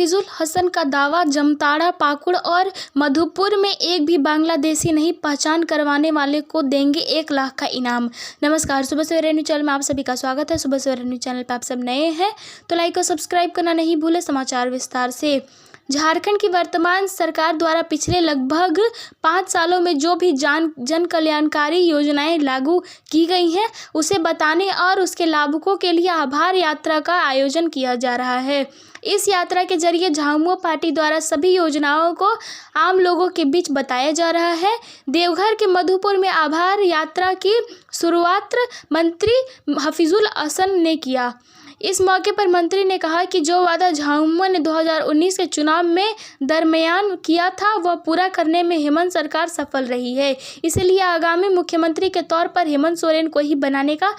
हफीजुल हसन का दावा, जामताड़ा, पाकुड़ और मधुपुर में एक भी बांग्लादेशी नहीं, पहचान करवाने वाले को देंगे 1 लाख का इनाम। नमस्कार, सुबह सवेरा न्यूज़ चैनल में आप सभी का स्वागत है। सुबह सवेरा न्यूज़ चैनल पर आप सब नए हैं तो लाइक और सब्सक्राइब करना नहीं भूलें। समाचार विस्तार से। झारखंड की वर्तमान सरकार द्वारा पिछले लगभग 5 सालों में जो भी जन कल्याणकारी योजनाएं लागू की गई हैं, उसे बताने और उसके लाभुकों के लिए आभार यात्रा का आयोजन किया जा रहा है। इस यात्रा के जरिए झामुमो पार्टी द्वारा सभी योजनाओं को आम लोगों के बीच बताया जा रहा है। देवघर के मधुपुर में आभार यात्रा की शुरुआत मंत्री हफीजुल हसन ने किया। इस मौके पर मंत्री ने कहा कि जो वादा झामुमो ने 2019 के चुनाव में दरमियान किया था, वह पूरा करने में हेमंत सरकार सफल रही है। इसलिए आगामी मुख्यमंत्री के तौर पर हेमंत सोरेन को ही बनाने का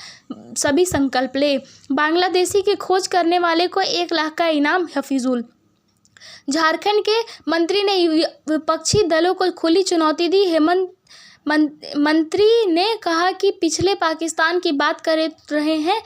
सभी संकल्प ले। बांग्लादेशी की खोज करने वाले को 1 लाख का इनाम। हफीजुल झारखंड के मंत्री ने विपक्षी दलों को खुली चुनौती दी। मंत्री ने कहा कि पिछले पाकिस्तान की बात कर रहे हैं,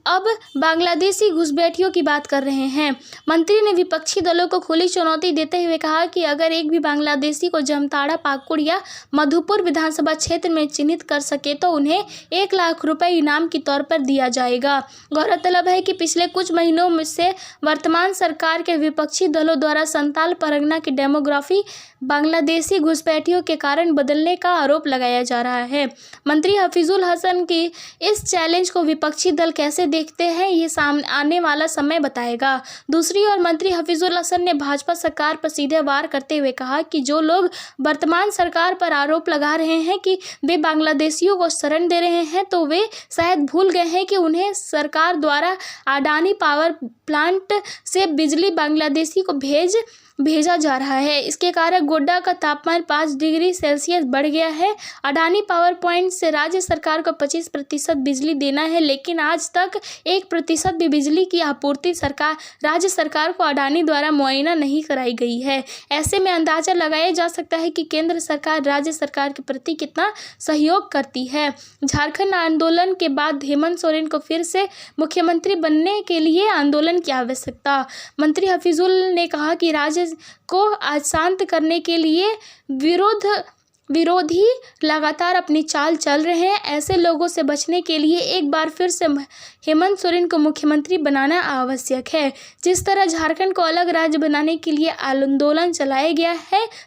अब बांग्लादेशी घुसपैठियों की बात कर रहे हैं। मंत्री ने विपक्षी दलों को खुली चुनौती देते हुए कहा कि अगर एक भी बांग्लादेशी को जामताड़ा, पाकुड़ या मधुपुर विधानसभा क्षेत्र में चिन्हित कर सके तो उन्हें 1 लाख रुपए इनाम के तौर पर दिया जाएगा। गौरतलब है कि पिछले कुछ महीनों से वर्तमान सरकार के विपक्षी दलों द्वारा संताल परगना की डेमोग्राफी बांग्लादेशी घुसपैठियों के कारण बदलने का आरोप लगाया जा रहा है। मंत्री हफीजुल हसन की इस चैलेंज को विपक्षी दल कैसे देखते हैं, ये सामने आने वाला समय बताएगा। दूसरी ओर मंत्री हफीजुल हसन ने भाजपा सरकार पर सीधे वार करते हुए कहा कि जो लोग वर्तमान सरकार पर आरोप लगा रहे हैं कि वे बांग्लादेशियों को शरण दे रहे हैं, तो वे शायद भूल गए हैं कि उन्हें सरकार द्वारा अडानी पावर प्लांट से बिजली बांग्लादेशी को भेजा जा रहा है। इसके कारण गोड्डा का तापमान 5 डिग्री सेल्सियस बढ़ गया है। अडानी पावर प्लांट से राज्य सरकार को 25% बिजली देना है, लेकिन आज तक 1% भी बिजली की आपूर्ति राज्य सरकार को अडानी द्वारा मुआयना नहीं कराई गई है। ऐसे में अंदाजा लगाया जा सकता है कि केंद्र सरकार राज्य सरकार के प्रति कितना सहयोग करती है। झारखंड आंदोलन के बाद हेमंत सोरेन को फिर से मुख्यमंत्री बनने के लिए आंदोलन की आवश्यकता। मंत्री हफीजुल ने कहा कि राज्य को आज शांत करने के लिए विरोधी लगातार अपनी चाल चल रहे हैं। ऐसे लोगों से बचने के लिए एक बार फिर से हेमंत सोरेन को मुख्यमंत्री बनाना आवश्यक है। जिस तरह झारखंड को अलग राज्य बनाने के लिए आंदोलन चलाया गया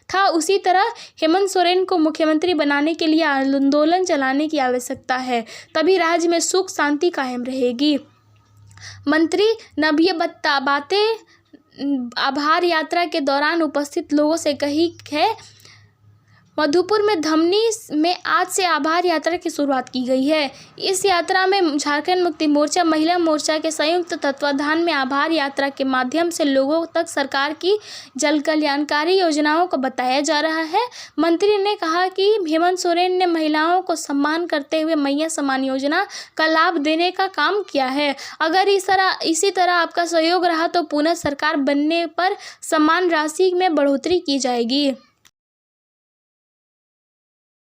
था, उसी तरह हेमंत सोरेन को मुख्यमंत्री बनाने के लिए आंदोलन चलाने की आवश्यकता है, तभी राज्य में सुख शांति कायम रहेगी। मंत्री ने बातें आभार यात्रा के दौरान उपस्थित लोगों से कही है। मधुपुर में धमनी में आज से आभार यात्रा की शुरुआत की गई है। इस यात्रा में झारखंड मुक्ति मोर्चा, महिला मोर्चा के संयुक्त तत्वाधान में आभार यात्रा के माध्यम से लोगों तक सरकार की जन कल्याणकारी योजनाओं को बताया जा रहा है। मंत्री ने कहा कि हेमंत सोरेन ने महिलाओं को सम्मान करते हुए मैया सम्मान योजना का लाभ देने का काम किया है। अगर इसी तरह आपका सहयोग रहा तो पुनः सरकार बनने पर सम्मान राशि में बढ़ोतरी की जाएगी।